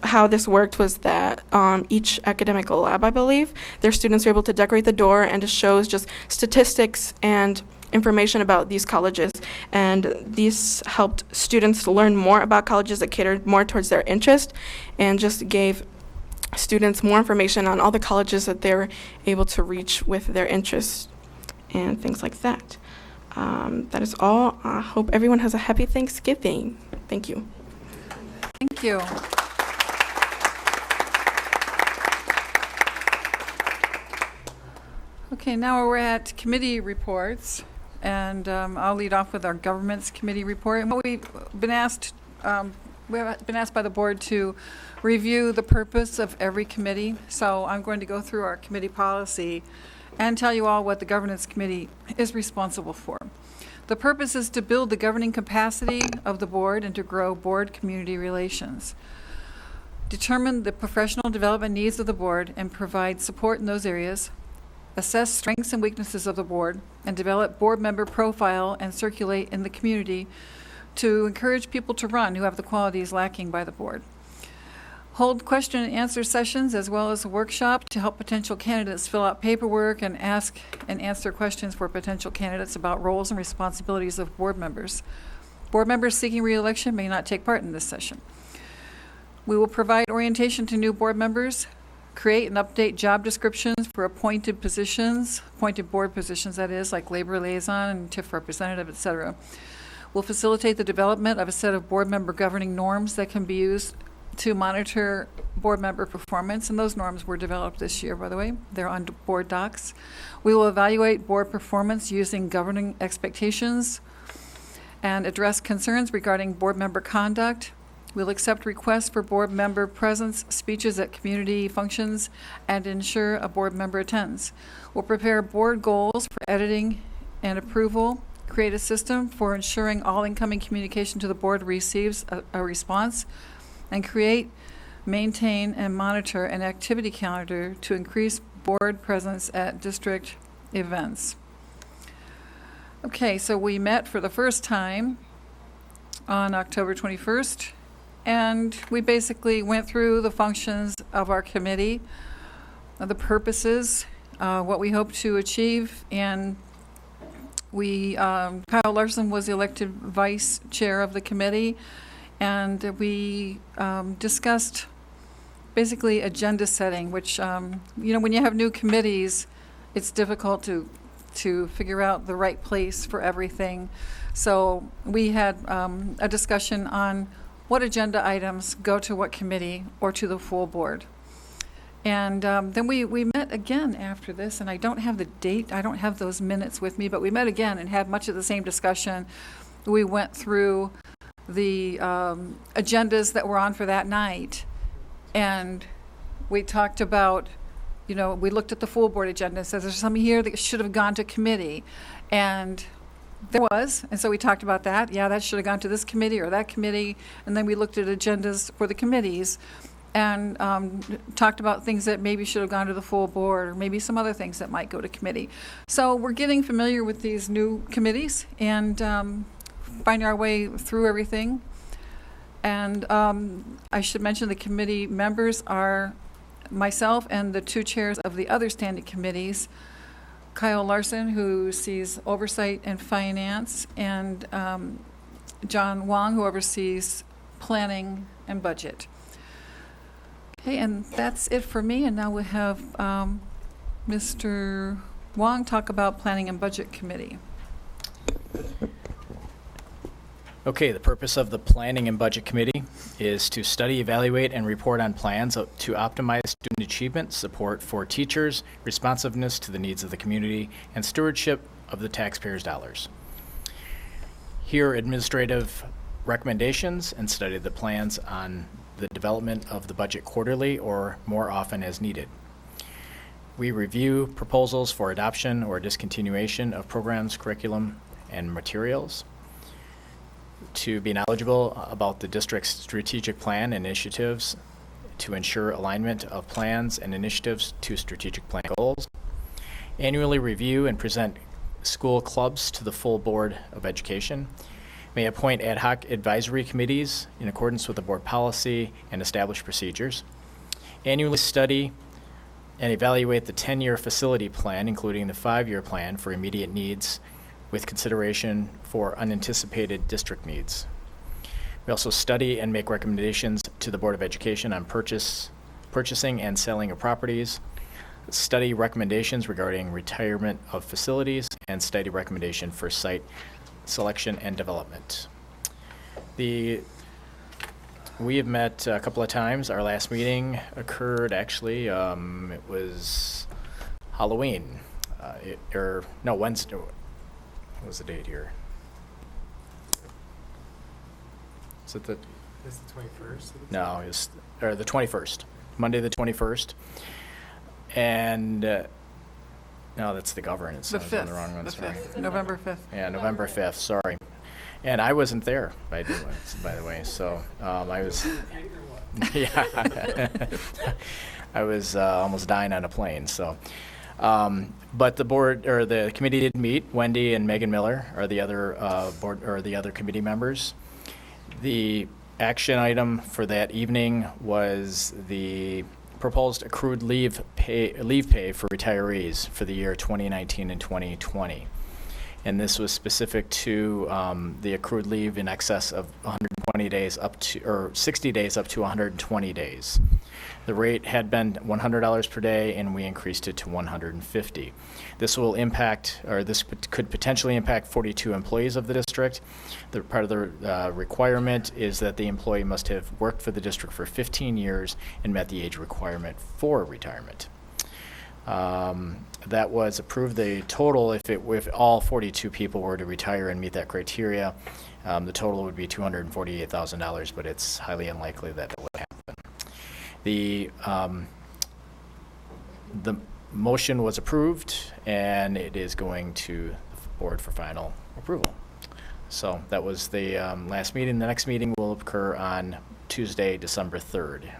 how this worked was that each academic lab, I believe, their students were able to decorate the door, and it shows just statistics and information about these colleges. And these helped students learn more about colleges that catered more towards their interest, and just gave students more information on all the colleges that they were able to reach with their interests and things like that. That is all. I hope everyone has a happy Thanksgiving. Thank you. Thank you. Okay, now we're at committee reports, and I'll lead off with our government's committee report. And what we've been asked by the board to review the purpose of every committee. So I'm going to go through our committee policy and tell you all what the governance committee is responsible for. The purpose is to build the governing capacity of the board and to grow board community relations. Determine the professional development needs of the board and provide support in those areas. Assess strengths and weaknesses of the board, and develop board member profile and circulate in the community to encourage people to run who have the qualities lacking by the board. Hold question and answer sessions as well as a workshop to help potential candidates fill out paperwork and ask and answer questions for potential candidates about roles and responsibilities of board members. Board members seeking re-election may not take part in this session. We will provide orientation to new board members, create and update job descriptions for appointed positions, appointed board positions, that is, like labor liaison and TIF representative, etc. We'll facilitate the development of a set of board member governing norms that can be used to monitor board member performance, and those norms were developed this year, by the way. They're on board docs. We will evaluate board performance using governing expectations and address concerns regarding board member conduct. We'll accept requests for board member presence, speeches at community functions, and ensure a board member attends. We'll prepare board goals for editing and approval, create a system for ensuring all incoming communication to the board receives a response, and create, maintain, and monitor an activity calendar to increase board presence at district events. Okay, so we met for the first time on October 21st. And we basically went through the functions of our committee, the purposes, what we hope to achieve, and Kyle Larson was elected vice chair of the committee, and we discussed basically agenda setting, which, when you have new committees, it's difficult to figure out the right place for everything. So we had a discussion on what agenda items go to what committee or to the full board. And then we met again after this, and I don't have the date, I don't have those minutes with me, but we met again and had much of the same discussion. We went through the agendas that were on for that night, and we talked about, we looked at the full board agenda and said, there's something here that should have gone to committee. And there was, and so we talked about that. Yeah, that should have gone to this committee or that committee. And then we looked at agendas for the committees and talked about things that maybe should have gone to the full board, or maybe some other things that might go to committee. So we're getting familiar with these new committees and finding our way through everything. And I should mention the committee members are myself and the two chairs of the other standing committees, Kyle Larson, who sees oversight and finance, and John Wong, who oversees planning and budget. Okay, and that's it for me. And now we have Mr. Wong talk about Planning and Budget Committee. Okay, the purpose of the Planning and Budget Committee is to study, evaluate, and report on plans to optimize student achievement, support for teachers, responsiveness to the needs of the community, and stewardship of the taxpayers' dollars. Hear administrative recommendations and study the plans on the development of the budget quarterly or more often as needed. We review proposals for adoption or discontinuation of programs, curriculum, and materials. To be knowledgeable about the district's strategic plan initiatives to ensure alignment of plans and initiatives to strategic plan goals. Annually review and present school clubs to the full Board of Education. May appoint ad hoc advisory committees in accordance with the board policy and established procedures. Annually study and evaluate the 10-year facility plan, including the 5-year plan for immediate needs with consideration for unanticipated district needs. We also study and make recommendations to the Board of Education on purchasing and selling of properties, study recommendations regarding retirement of facilities, and study recommendation for site selection and development. We have met a couple of times. Our last meeting occurred actually, it was Halloween, Wednesday. What was the date here? Is it the? Is it the 21st? No, it's the 21st. Monday the 21st. And no, that's the governance. The I was on 5th. the wrong one. The Sorry. 5th. November 5th. Yeah, November 5th. Sorry. And I wasn't there, by the way. So I was. Yeah. I was almost dying on a plane. So. But the board or the committee did meet. Wendy and Megan Miller are the other board or the other committee members. The action item for that evening was the proposed accrued leave pay for retirees for the year 2019 and 2020. And this was specific to the accrued leave in excess of 120 days or 60 days up to 120 days. The rate had been $100 per day, and we increased it to $150. This will impact, or this could potentially impact 42 employees of the district. The part of the requirement is that the employee must have worked for the district for 15 years and met the age requirement for retirement. That was approved. The total, if all 42 people were to retire and meet that criteria, the total would be $248,000, but it's highly unlikely that it would happen. The motion was approved, and it is going to the board for final approval. So that was the last meeting. The next meeting will occur on Tuesday, December 3rd.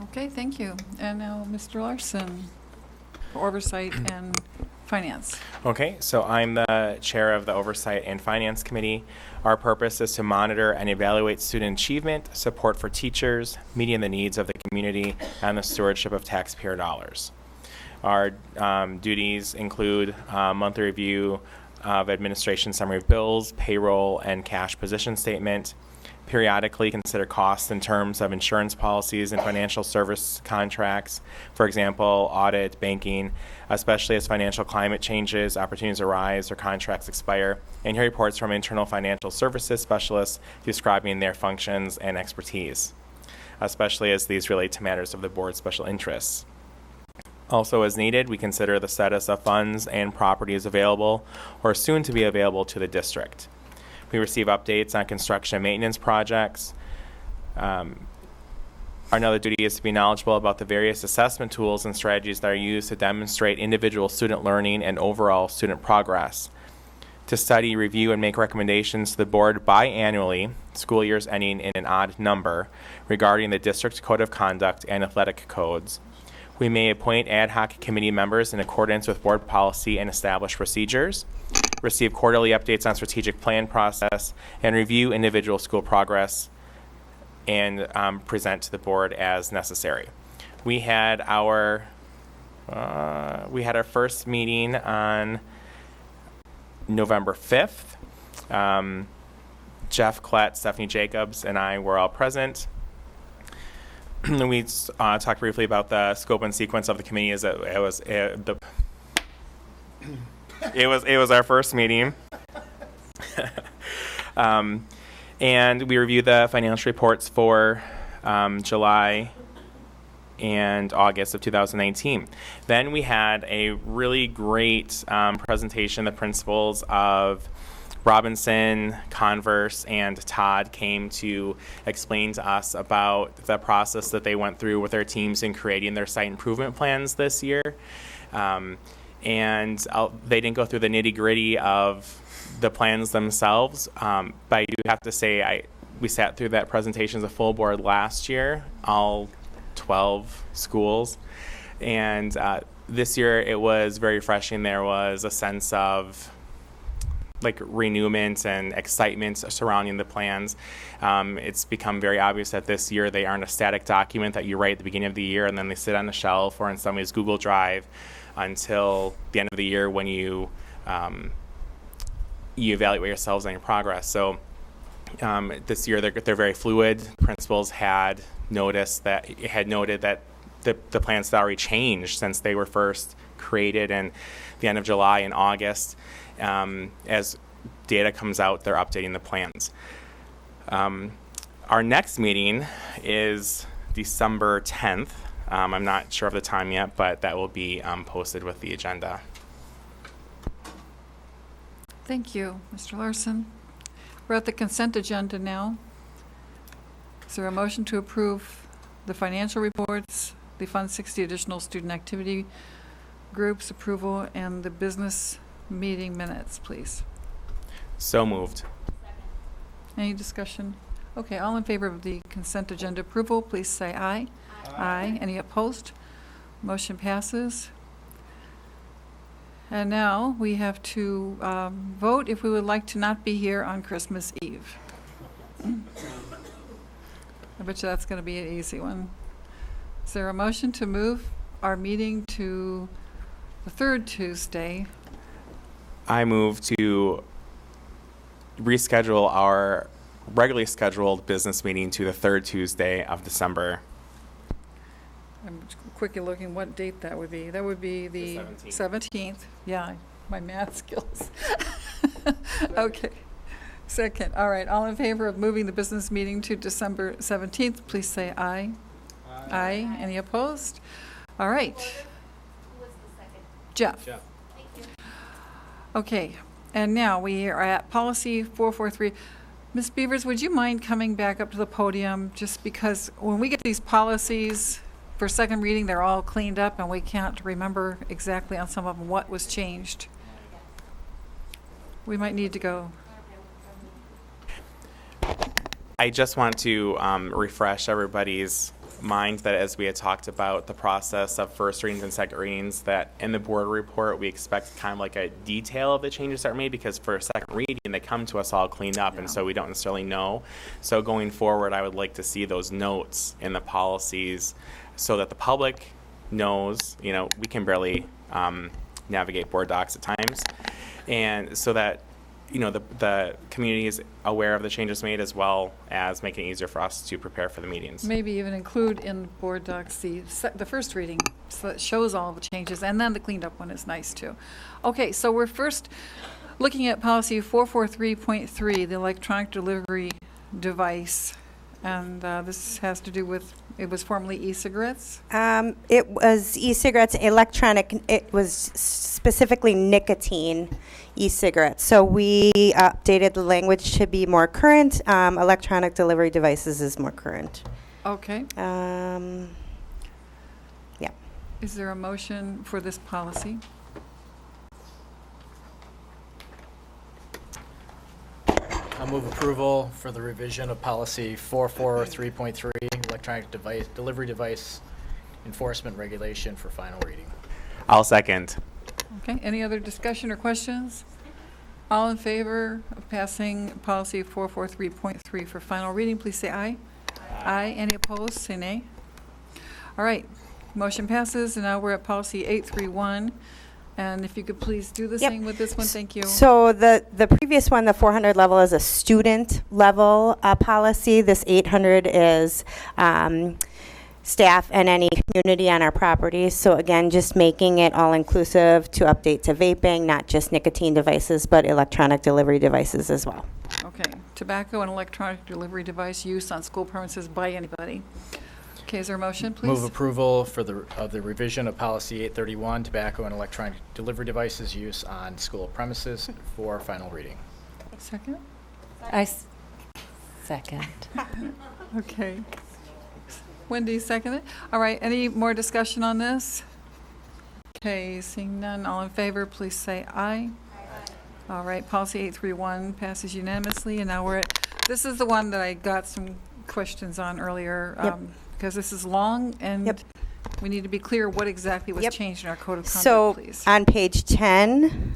Okay, thank you. And now Mr. Larson for Oversight and Finance. Okay, so I'm the chair of the Oversight and Finance Committee. Our purpose is to monitor and evaluate student achievement, support for teachers, meeting the needs of the community, and the stewardship of taxpayer dollars. Our duties include monthly review of administration summary of bills, payroll, and cash position statement, periodically consider costs in terms of insurance policies and financial service contracts, for example, audit, banking, especially as financial climate changes, opportunities arise, or contracts expire, and hear reports from internal financial services specialists describing their functions and expertise, especially as these relate to matters of the board's special interests. Also, as needed, we consider the status of funds and properties available or soon to be available to the district. We receive updates on construction and maintenance projects. Another duty is to be knowledgeable about the various assessment tools and strategies that are used to demonstrate individual student learning and overall student progress. To study, review, and make recommendations to the board biannually, school years ending in an odd number, regarding the district code of conduct and athletic codes. We may appoint ad hoc committee members in accordance with board policy and established procedures, receive quarterly updates on strategic plan process, and review individual school progress and present to the board as necessary. We had our first meeting on November 5th. Jeff Klett, Stephanie Jacobs, and I were all present. We talked briefly about the scope and sequence of the committee. It was our first meeting, and we reviewed the financial reports for July and August of 2019. Then we had a really great presentation. The principals of Robinson, Converse, and Todd came to explain to us about the process that they went through with their teams in creating their site improvement plans this year. And they didn't go through the nitty-gritty of the plans themselves, but I do have to say we sat through that presentation as a full board last year, all 12 schools. And this year it was very refreshing. There was a sense of renewment and excitement surrounding the plans. It's become very obvious that this year they aren't a static document that you write at the beginning of the year and then they sit on the shelf or in some ways Google Drive until the end of the year when you evaluate yourselves on your progress. So this year they're very fluid. Principals had noted that the plans had already changed since they were first created in the end of July and August. As data comes out, they're updating the plans. Our next meeting is December 10th. I'm not sure of the time yet, but that will be posted with the agenda. Thank you, Mr. Larson. We're at the consent agenda now. Is there a motion to approve the financial reports, the Fund 60 additional student activity groups approval, and the business meeting minutes, please? So moved. Any discussion? Okay, all in favor of the consent agenda approval, please say aye. Aye. Any opposed? Motion passes. And now we have to vote if we would like to not be here on Christmas Eve. I bet you that's going to be an easy one. Is there a motion to move our meeting to the third Tuesday? I move to reschedule our regularly scheduled business meeting to the third Tuesday of December. I'm quickly looking what date that would be. That would be the 17th. Yeah, my math skills. Okay. Second. All right. All in favor of moving the business meeting to December 17th, please say aye. Aye. Any opposed? All right. Who was the second? Jeff. Thank you. Okay. And now we are at policy 443. Ms. Beavers, would you mind coming back up to the podium, just because when we get these policies for second reading, they're all cleaned up and we can't remember exactly on some of them what was changed. We might need to go. I just want to refresh everybody's mind that as we had talked about the process of first readings and second readings, that in the board report we expect kind of like a detail of the changes that are made, because for a second reading they come to us all cleaned up, and so we don't necessarily know. So going forward, I would like to see those notes in the policies so that the public knows. You know, we can barely navigate board docs at times, and so that the community is aware of the changes made, as well as making it easier for us to prepare for the meetings. Maybe even include in board docs the first reading, so it shows all the changes, and then the cleaned up one is nice too. Okay, so we're first looking at policy 443.3, the electronic delivery device, and this has to do with, it was formerly e-cigarettes. It was e-cigarettes, electronic, it was specifically nicotine e-cigarettes. So we updated the language to be more current. Electronic delivery devices is more current. Okay. Yeah. Is there a motion for this policy? I'll move approval for the revision of policy 443.3, electronic delivery device enforcement regulation for final reading. I'll second. Okay, any other discussion or questions? All in favor of passing policy 443.3 for final reading, please say aye. Aye. Any opposed, say nay. All right, motion passes, and now we're at policy 831. And if you could please do the same with this one, thank you. So the previous one, the 400 level, is a student level policy. This 800 is staff and any community on our property. So again, just making it all inclusive to update to vaping, not just nicotine devices, but electronic delivery devices as well. Okay, tobacco and electronic delivery device use on school premises by anybody. Okay, is there a motion, please? Move approval of the revision of policy 831, tobacco and electronic delivery devices use on school premises for final reading. Second? Second. Okay. Wendy, second it. All right, any more discussion on this? Okay, seeing none, all in favor, please say aye. All right, policy 831 passes unanimously, and now we're at, this is the one that I got some questions on earlier, because this is long, and we need to be clear what exactly was changed in our code of conduct, please. So on page 10,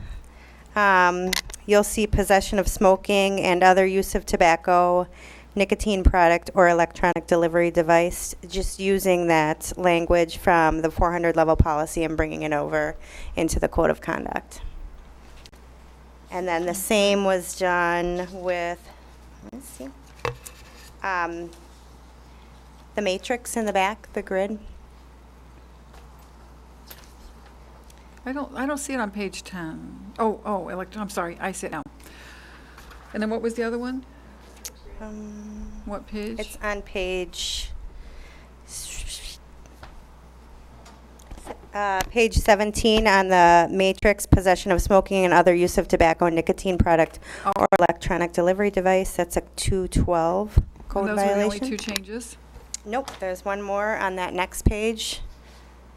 you'll see possession of smoking and other use of tobacco, nicotine product, or electronic delivery device, just using that language from the 400 level policy and bringing it over into the code of conduct. And then the same was done with, let's see, the matrix in the back, the grid. I don't see it on page 10. I'm sorry, I see it now. And then what was the other one? What page? It's on page 17 on the matrix, possession of smoking and other use of tobacco, nicotine product, or electronic delivery device. That's a 212 code those violation. Those were the only two changes? Nope, there's one more on that next page.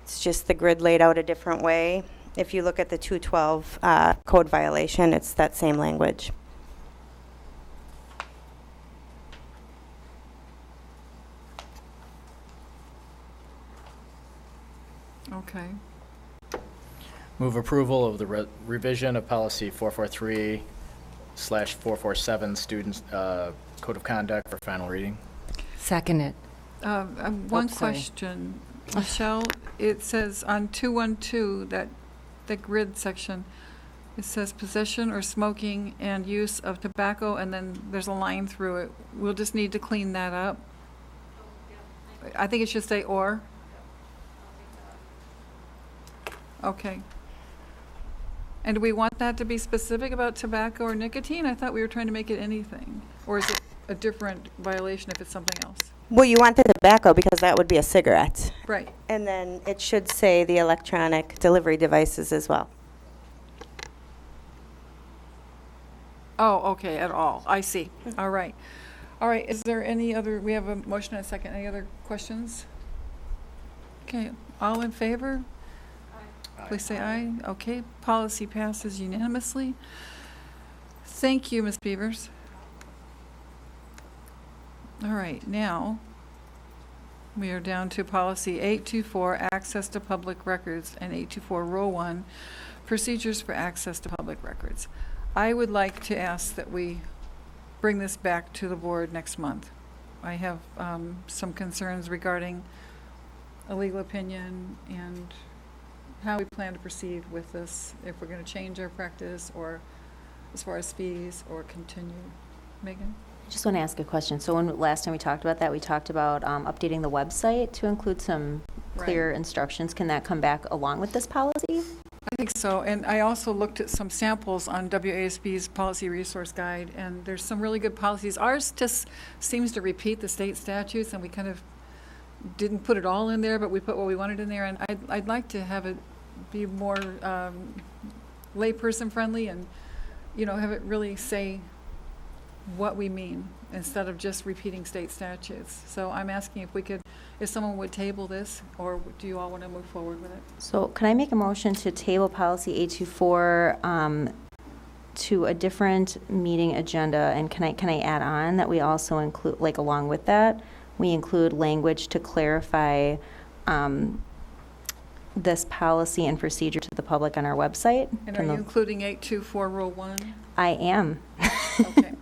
It's just the grid laid out a different way. If you look at the 212 code violation, it's that same language. Okay. Move approval of the revision of policy 443/447 students code of conduct for final reading. Second it. One question, Michelle. It says on 212, that the grid section, it says possession or smoking and use of tobacco, and then there's a line through it. We'll just need to clean that up. I think it should say or. Okay. And do we want that to be specific about tobacco or nicotine? I thought we were trying to make it anything. Or is it a different violation if it's something else? Well, you want the tobacco because that would be a cigarette. Right. And then it should say the electronic delivery devices as well. Oh, okay, at all. I see. All right. All right, is there any other, we have a motion and a second. Any other questions? Okay, all in favor? Please say aye. Okay, policy passes unanimously. Thank you, Ms. Beavers. All right, now we are down to policy 824, access to public records, and 824, row 1, procedures for access to public records. I would like to ask that we bring this back to the board next month. I have some concerns regarding a legal opinion and how we plan to proceed with this, if we're going to change our practice or as far as fees or continue. Megan? I just want to ask a question. So when last time we talked about that, we talked about updating the website to include some clear instructions. Can that come back along with this policy? I think so, and I also looked at some samples on WASB's policy resource guide, and there's some really good policies. Ours just seems to repeat the state statutes, and we kind of didn't put it all in there, but we put what we wanted in there, and I'd like to have it be more layperson friendly, and have it really say what we mean instead of just repeating state statutes. So I'm asking if someone would table this, or do you all want to move forward with it? So can I make a motion to table policy 824 to a different meeting agenda? And can I add on that we also include, like along with that, we include language to clarify this policy and procedure to the public on our website? And are you including 824 Rule 1? I am. Okay.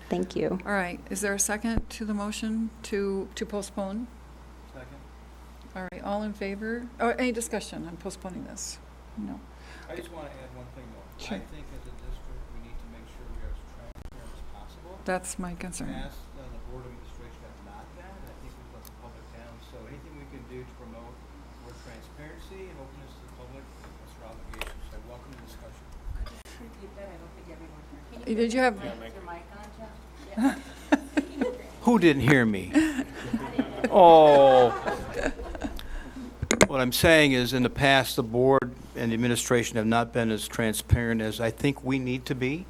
Thank you. All right. Is there a second to the motion to postpone? Second. All right. All in favor? Or any discussion on postponing this? No. I just want to add one thing more. Sure. I think as a district, we need to make sure we are as transparent as possible. That's my concern. Past, the board administration has not been, and I think we've let the public down. So anything we can do to promote more transparency and openness to the public, that's our obligation. So I welcome the discussion. Repeat that. I don't think everyone heard. Did you have? Who didn't hear me? Oh. What I'm saying is, in the past, the board and the administration have not been as transparent as I think we need to be.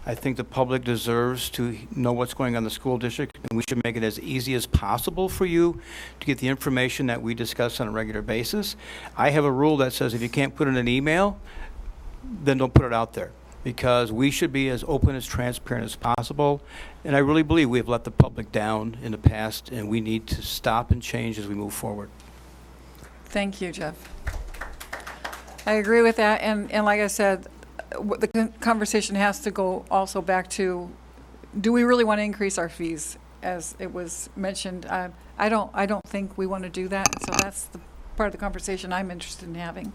I think the public deserves to know what's going on in the school district, and we should make it as easy as possible for you to get the information that we discuss on a regular basis. I have a rule that says if you can't put it in an email, then don't put it out there, because we should be as open, as transparent as possible. And I really believe we have let the public down in the past, and we need to stop and change as we move forward. Thank you, Jeff. I agree with that, and like I said, the conversation has to go also back to, do we really want to increase our fees, as it was mentioned? I don't think we want to do that, so that's the part of the conversation I'm interested in having.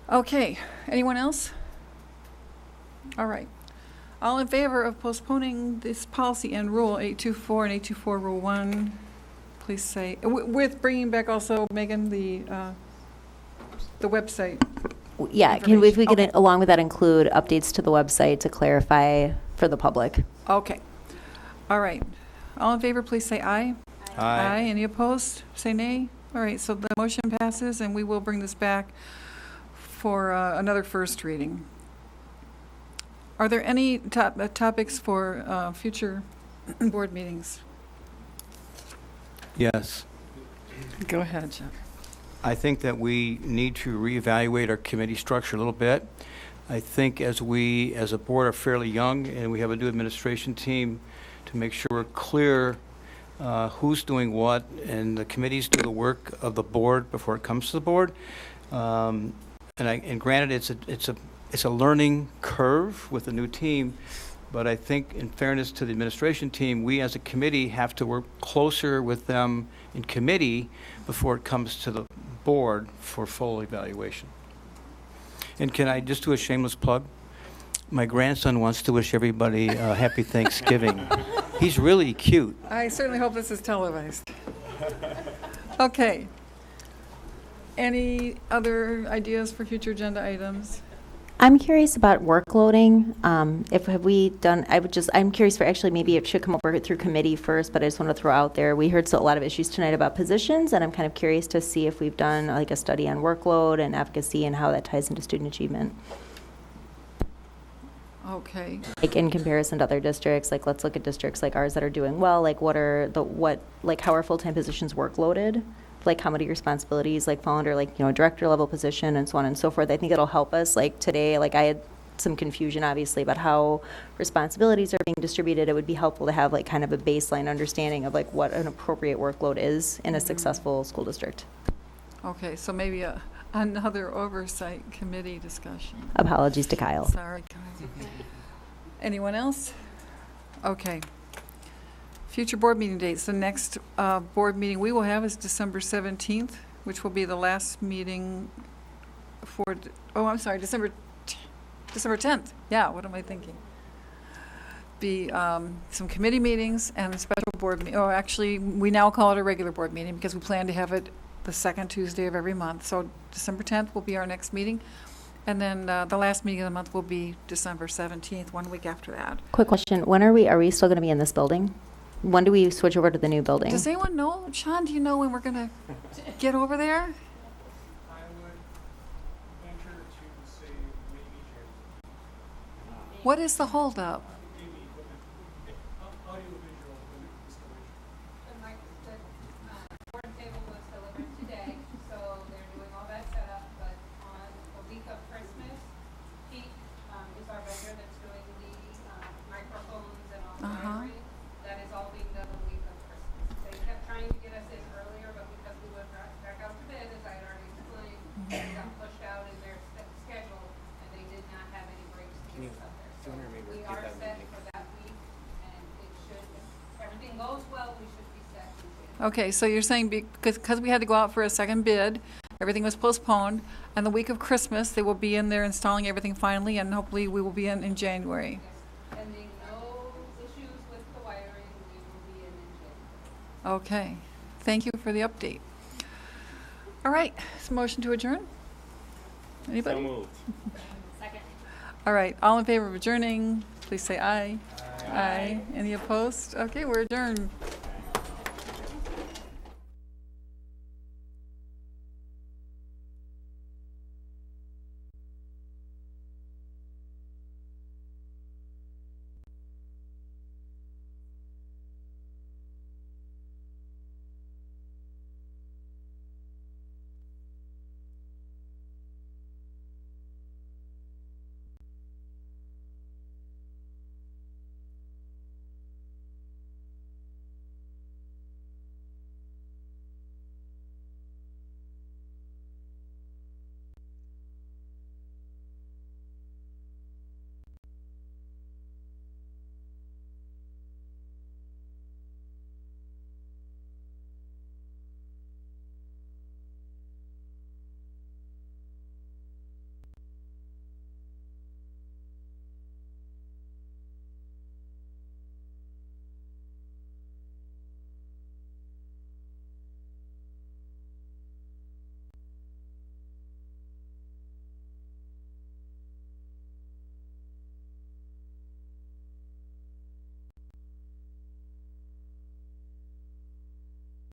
Okay, anyone else? All right. All in favor of postponing this policy and rule 824 and 824 Rule 1, please say, with bringing back also, Megan, the website. Yeah, if we could, along with that, include updates to the website to clarify for the public. Okay. All right. All in favor, please say aye. Aye. Any opposed? Say nay. All right, so the motion passes, and we will bring this back for another first reading. Are there any topics for future board meetings? Yes. Go ahead, Jeff. I think that we need to reevaluate our committee structure a little bit. I think as we, as a board, are fairly young, and we have a new administration team, to make sure we're clear who's doing what, and the committees do the work of the board before it comes to the board. And granted, it's a learning curve with a new team, but I think, in fairness to the administration team, we as a committee have to work closer with them in committee before it comes to the board for full evaluation. And can I just do a shameless plug? My grandson wants to wish everybody a happy Thanksgiving. He's really cute. I certainly hope this is televised. Okay. Any other ideas for future agenda items? I'm curious about workloading. I'm curious for, actually, maybe it should come over through committee first, but I just want to throw out there, we heard a lot of issues tonight about positions, and I'm kind of curious to see if we've done like a study on workload and advocacy and how that ties into student achievement. Okay. Like in comparison to other districts, like let's look at districts like ours that are doing well, like how are full-time positions workloaded? Like how many responsibilities like fall under like, a director level position and so on and so forth. I think it'll help us. Like today, like I had some confusion obviously about how responsibilities are being distributed. It would be helpful to have like kind of a baseline understanding of like what an appropriate workload is in a successful school district. Okay, so maybe another oversight committee discussion. Apologies to Kyle. Sorry, Kyle. Anyone else? Okay. Future board meeting dates. The next board meeting we will have is December 17th, which will be the last meeting for, December December 10th. Yeah, what am I thinking? Be some committee meetings and a special board meeting. Oh, actually, we now call it a regular board meeting because we plan to have it the second Tuesday of every month. So December 10th will be our next meeting. And then the last meeting of the month will be December 17th, 1 week after that. Quick question, when are we still going to be in this building? When do we switch over to the new building? Does anyone know? Sean, do you know when we're going to get over there? I would venture to say maybe January. What is the holdup? Okay, so you're saying because we had to go out for a second bid, everything was postponed, and the week of Christmas, they will be in there installing everything finally, and hopefully we will be in January. Pending no issues with the wiring, we will be in January. Okay, thank you for the update. All right, is motion to adjourn? Anybody? So moved. Second. All right, all in favor of adjourning, please say aye. Aye. Any opposed? Okay, we're adjourned.